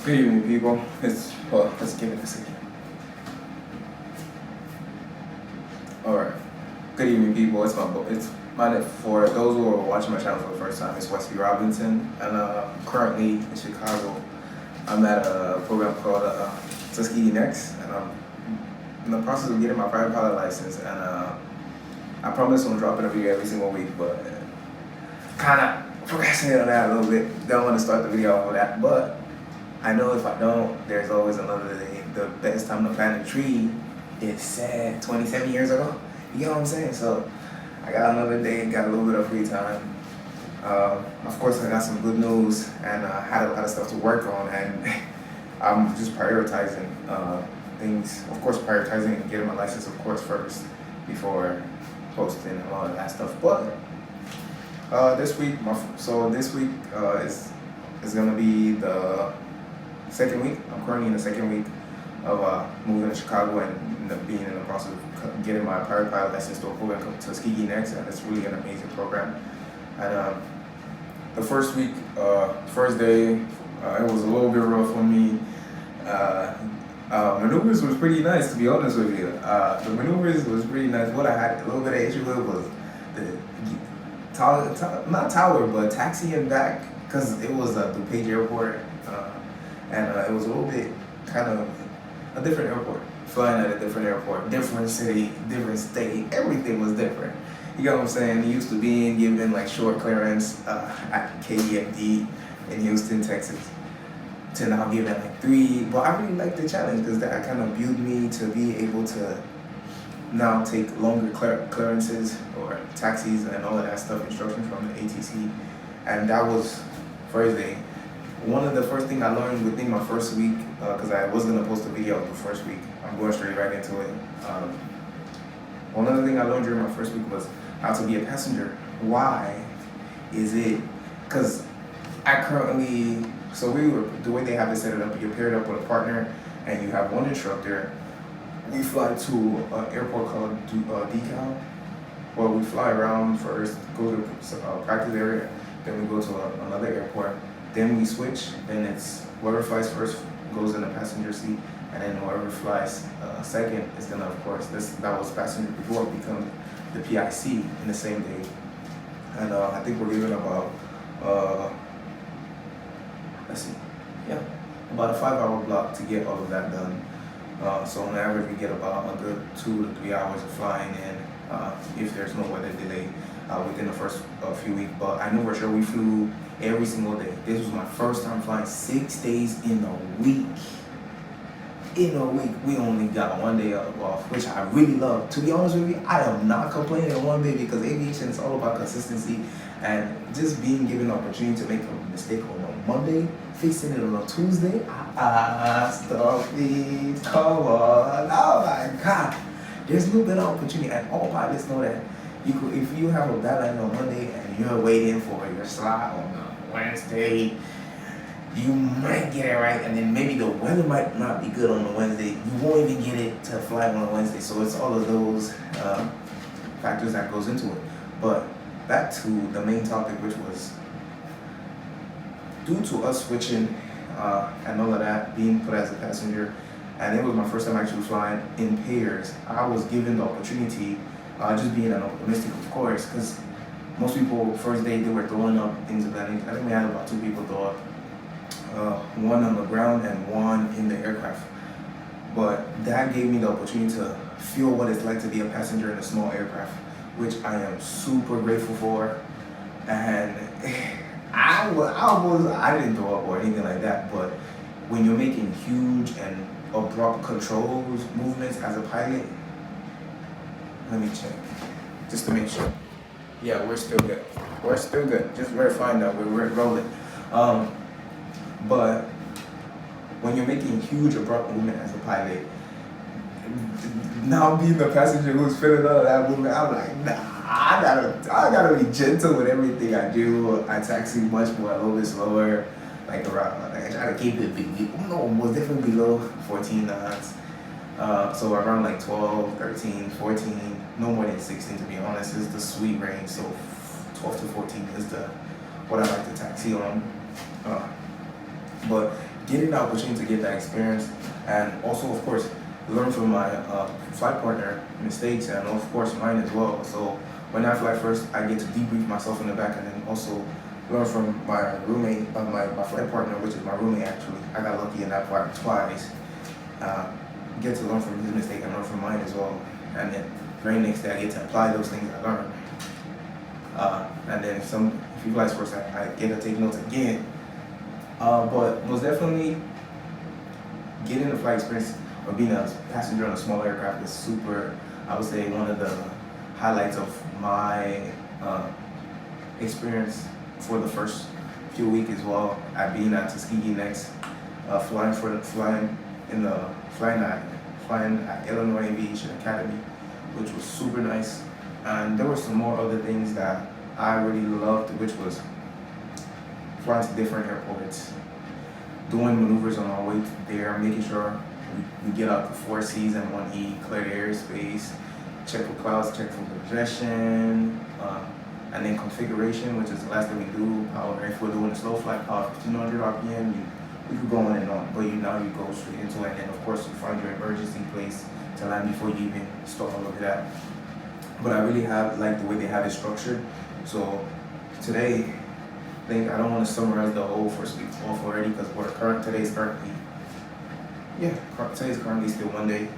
Good evening, people. Let's give it a second. All right. Good evening, people. It's my for those who are watching my channel for the first time. It's Wesley Robinson, and currently in Chicago. I'm at a program called Tuskegee Next, and I'm in the process of getting my private pilot license. And I promise on dropping a video every single week, but kind of procrastinating on that a little bit. Don't want to start the video off with that, but I know if I don't, there's always another day. The best time to plant a tree is said 27 years ago. You know what I'm saying? So I got another day, got a little bit of free time. Of course, I got some good news and had a lot of stuff to work on, and I'm just prioritizing things. Of course, prioritizing and getting my license, of course, first before posting and all of that stuff. But this week is gonna be the second week. I'm currently in the second week of moving to Chicago and being in the process of getting my private pilot license to a program called Tuskegee Next, and it's really an amazing program. And the first week, first day, it was a little bit rough on me. Maneuvers was pretty nice, to be honest with you. The maneuvers was pretty nice. What I had a little bit of issue with was not tower, but taxiing back, because it was a DuPage airport, and it was a little bit kind of a different airport. Flying at a different airport, different city, different state, everything was different. You know what I'm saying? Used to being given like short clearance at KEMD in Houston, Texas, to now giving like 3. But I really like the challenge because that kind of built me to be able to now take longer clearances or taxis and all of that stuff, instruction from the ATC. And that was first day. One of the first things I learned within my first week, because I was going to post a video the first week, I'm going straight right into it. One other thing I learned during my first week was how to be a passenger. Why is it? Because I currently, the way they have it set it up, you're paired up with a partner and you have one instructor. We fly to an airport called Decal. Well, we fly around first, go to practice area, then we go to another airport, then we switch, then it's whoever flies first goes in the passenger seat, and then whoever flies second is gonna, of course, that was passenger before, become the PIC in the same day. And I think we're given about, about a 5-hour block to get all of that done. So on average, we get about a good 2 to 3 hours of flying in, if there's no weather delay within the first few weeks. But I know for sure we flew every single day. This was my first time flying 6 days in a week. In a week, we only got 1 day off, which I really love. To be honest with you, I am not complaining one bit, because aviation is all about consistency, and just being given the opportunity to make a mistake on a Monday, fixing it on a Tuesday. Stop it, come on, oh my God. There's no better opportunity, and all pilots know that. If you have a bad line on Monday and you're waiting for your slot on Wednesday, you might get it right, and then maybe the weather might not be good on the Wednesday. You won't even get it to fly on a Wednesday. So it's all of those factors that goes into it. But back to the main topic, which was due to us switching and all of that, being put as a passenger, and it was my first time actually flying in pairs. I was given the opportunity, just being an optimistic, of course, because most people first day they were throwing up things of that nature. I think we had about 2 people throw up. One on the ground and one in the aircraft. But that gave me the opportunity to feel what it's like to be a passenger in a small aircraft, which I am super grateful for. And I didn't throw up or anything like that, but when you're making huge and abrupt controls movements as a pilot, let me check, just to make sure. Yeah, we're still good. We're still good. Just verifying that we're rolling. But when you're making huge abrupt movement as a pilot, now being the passenger who's feeling all of that movement, I'm like, nah, I gotta be gentle with everything I do. I taxi much more, a little bit slower, like around, like I try to keep it most definitely below 14 knots. So around like 12, 13, 14, no more than 16 to be honest, is the sweet range. So 12 to 14 is what I like to taxi on. But getting the opportunity to get that experience, and also of course learn from my flight partner mistakes, and of course mine as well. So when I fly first, I get to debrief myself in the back, and then also learn from my roommate, my flight partner, which is my roommate actually. I got lucky in that part twice. Get to learn from his mistake and learn from mine as well. And then very next day I get to apply those things I learned. And then if he flies first, I get to take notes again. But most definitely getting the flight experience or being a passenger on a small aircraft is super, I would say, one of the highlights of my experience for the first few weeks as well, at being at Tuskegee Next, flying at Illinois Aviation Academy, which was super nice. And there were some more other things that I really loved, which was flying to different airports, doing maneuvers on our way there, making sure we get out the 4 C's and 1E, clear the airspace, check for clouds, check for congestion, and then configuration, which is the last thing we do. Power, if we're doing a slow flight, power 1500 RPM, we could go on and on, but now you go straight into it, and then of course you find your emergency place to land before you even start all of that. But I really like the way they have it structured. So today, I don't want to summarize the whole first week off already, because today's currently still Monday,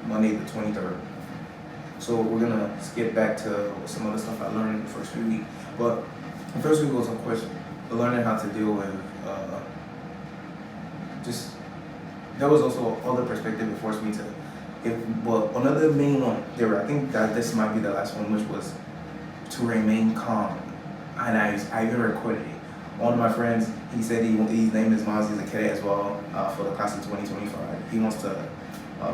Monday the 23rd. So we're gonna skip back to some other stuff I learned in the first few weeks. But the first week was, of course, learning how to deal with there was also other perspective it forced me to. Another main one I think that this might be the last one, which was to remain calm. And I even recorded it. One of my friends, he said his name is Miles, he's a cadet as well, for the class of 2025. He wants to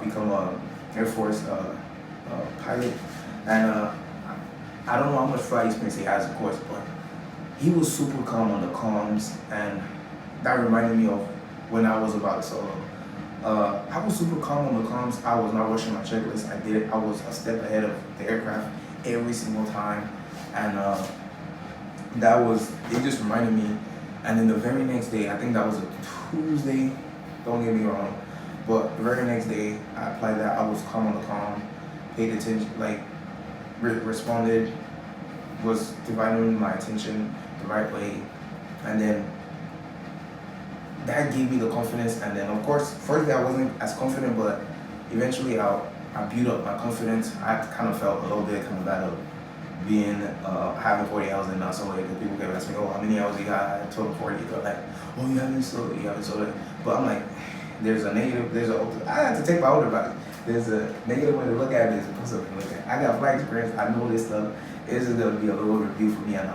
become a Air Force pilot. And I don't know how much flight experience he has, of course, but he was super calm on the comms, and that reminded me of when I was about to solo. I was super calm on the comms. I was not rushing my checklist. I did it. I was a step ahead of the aircraft every single time, and it just reminded me. And then the very next day, I think that was a Tuesday, don't get me wrong, but the very next day I applied that. I was calm on the comm, paid attention, responded, was dividing my attention the right way, and then that gave me the confidence. And then of course, first day I wasn't as confident, but eventually I built up my confidence. I kind of felt a little bit coming back of being having 40 hours and not solo, because people kept asking me, oh, how many hours you got? I told them 40. They're like, oh, you haven't solo. But I'm like, there's a negative, I had to take my older body. There's a negative way to look at it, there's a positive way to look at it. I got flight experience, I know this stuff. It's just gonna be a little review for me, and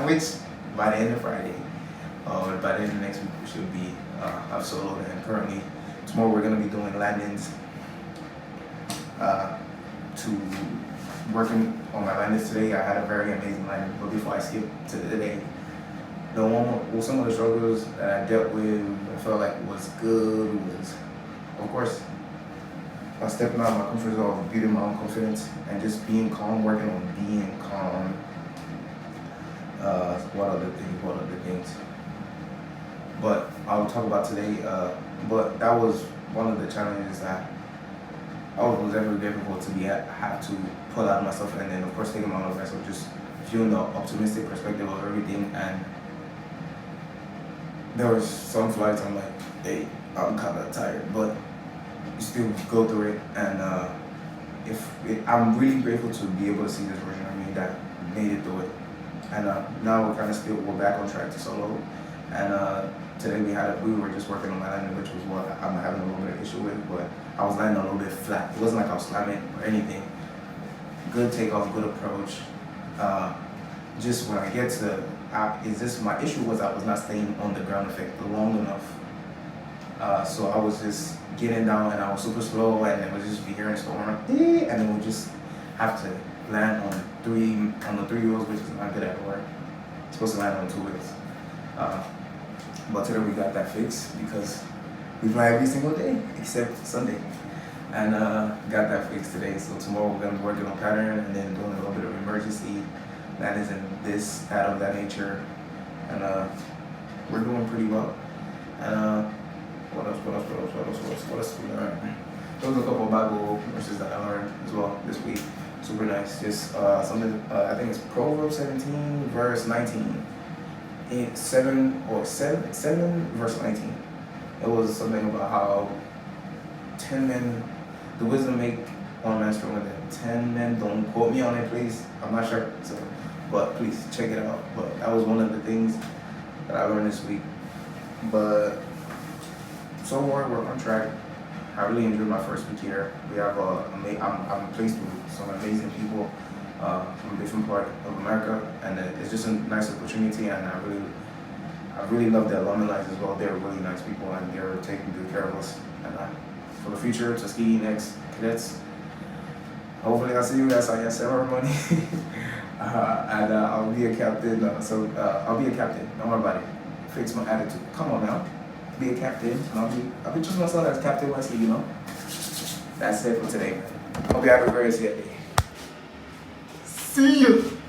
which by the end of Friday, or by the end of next week, we should be I've soloed. And currently, tomorrow we're gonna be doing landings, working on my landings today. I had a very amazing landing, but before I skip to today, some of the struggles that I dealt with, I felt like was good, was, of course, stepping out of my comfort zone, building my own confidence, and just being calm, working on being calm. What other things? But I'll talk about today. But that was one of the challenges that was ever difficult to have to pull out of myself, and then of course taking my own advice of just viewing the optimistic perspective of everything. And there was some flights I'm like, hey, I'm kind of tired, but you still go through it. And I'm really grateful to be able to see this version of me that made it through it. And now we're back on track to solo. And today we were just working on my landing, which was what I'm having a little bit of issue with, but I was landing a little bit flat. It wasn't like I was slamming or anything. Good takeoff, good approach. Just when I get to, my issue was I was not staying on the ground effect long enough. So I was just getting down, and I was super slow, and it would just be hearing storm, and then we just have to land on the three wheels, which is not good at all. It's supposed to land on 2 wheels. But today we got that fixed, because we fly every single day except Sunday, and got that fixed today. So tomorrow we're gonna be working on pattern, and then doing a little bit of emergency landings and that of that nature, and we're doing pretty well. And what else we learned? There was a couple of Bible verses that I learned as well this week. Super nice. Just something. I think it's Proverbs 17 verse 19. 7 verse 19. It was something about how 10 men, the wisdom make one man stronger than 10 men. Don't quote me on it, please. I'm not sure. So, but please check it out. But that was one of the things that I learned this week. But so far we're on track. I really enjoyed my first week here. We have I'm placed with some amazing people from different part of America, and it's just a nice opportunity. And I really love the alumni lives as well. They're really nice people, and they're taking good care of us. And for the future, Tuskegee Next cadets. Hopefully, I'll see you guys on your ceremony. And I'll be a captain. I'll be a captain. Don't worry about it. Fix my attitude. Come on now. Be a captain. And I'll be choosing myself as Captain Wesley, you know. That's it for today, man. Hope you have a very good day. See you.